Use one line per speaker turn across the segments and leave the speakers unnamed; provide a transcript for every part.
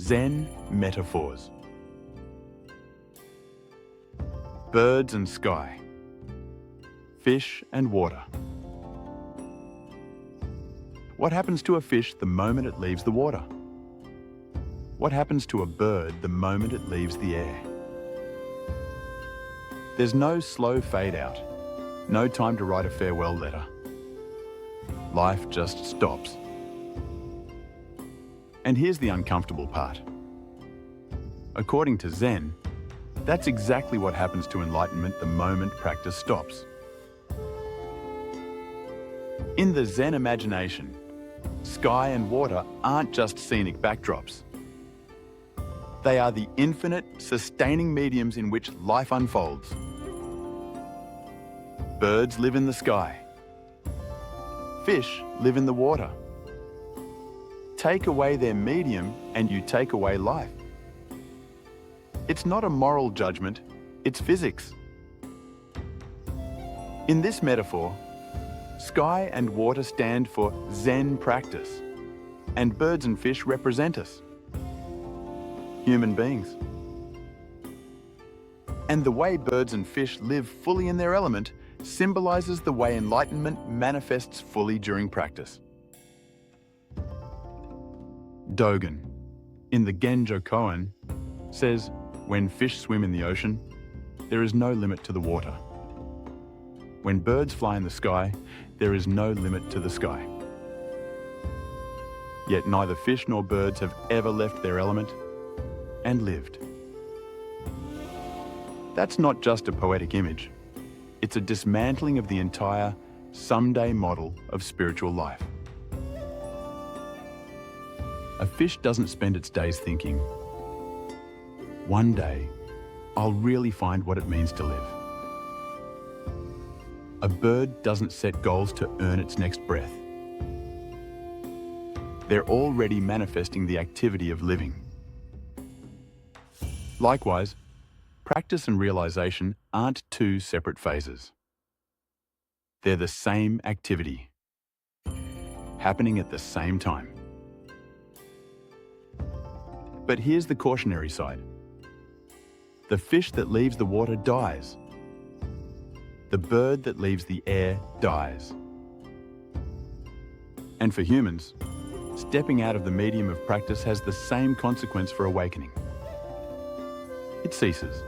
Zen Metaphors. Birds and sky. Fish and water. What happens to a fish the moment it leaves the water? What happens to a bird the moment it leaves the air? There's no slow fade out, no time to write a farewell letter. Life just stops. And here's the uncomfortable part. According to Zen, that's exactly what happens to enlightenment the moment practice stops. In the Zen imagination, sky and water aren't just scenic backdrops. They are the infinite, sustaining mediums in which life unfolds. Birds live in the sky. Fish live in the water. Take away their medium and you take away life. It's not a moral judgment, it's physics. In this metaphor, sky and water stand for Zen practice, and birds and fish represent us, human beings. And the way birds and fish live fully in their element symbolizes the way enlightenment manifests fully during practice. Dogen, in the Genjo Koan, says, when fish swim in the ocean, there is no limit to the water. When birds fly in the sky, there is no limit to the sky. Yet neither fish nor birds have ever left their element and lived. That's not just a poetic image. It's a dismantling of the entire someday model of spiritual life. A fish doesn't spend its days thinking, one day, I'll really find what it means to live. A bird doesn't set goals to earn its next breath. They're already manifesting the activity of living. Likewise, practice and realization aren't two separate phases. They're the same activity, happening at the same time. But here's the cautionary side. The fish that leaves the water dies. The bird that leaves the air dies. And for humans, stepping out of the medium of practice has the same consequence for awakening. It ceases.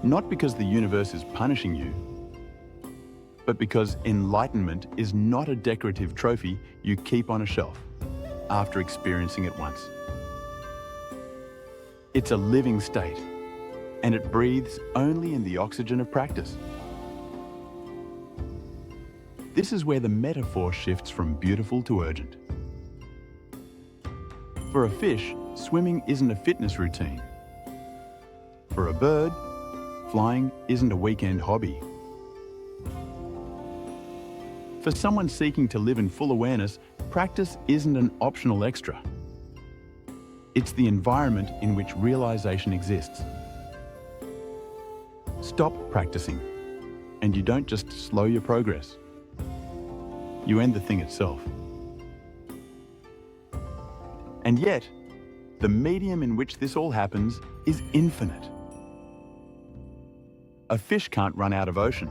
Not because the universe is punishing you, but because enlightenment is not a decorative trophy you keep on a shelf after experiencing it once. It's a living state, and it breathes only in the oxygen of practice. This is where the metaphor shifts from beautiful to urgent. For a fish, swimming isn't a fitness routine. For a bird, flying isn't a weekend hobby. For someone seeking to live in full awareness, practice isn't an optional extra. It's the environment in which realization exists. Stop practicing, and you don't just slow your progress. You end the thing itself. And yet, the medium in which this all happens is infinite. A fish can't run out of ocean.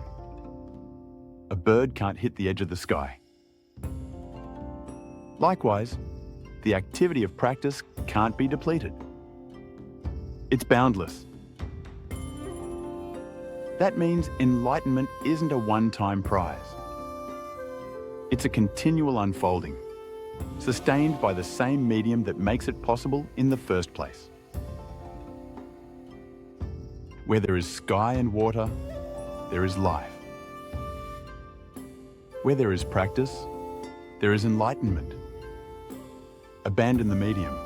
A bird can't hit the edge of the sky. Likewise, the activity of practice can't be depleted. It's boundless. That means enlightenment isn't a one-time prize. It's a continual unfolding, sustained by the same medium that makes it possible in the first place. Where there is sky and water, there is life. Where there is practice, there is enlightenment. Abandon the medium,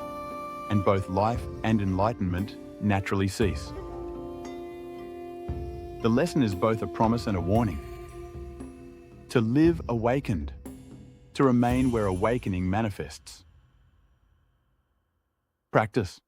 and both life and enlightenment naturally cease. The lesson is both a promise and a warning. To live awakened, to remain where awakening manifests. Practice.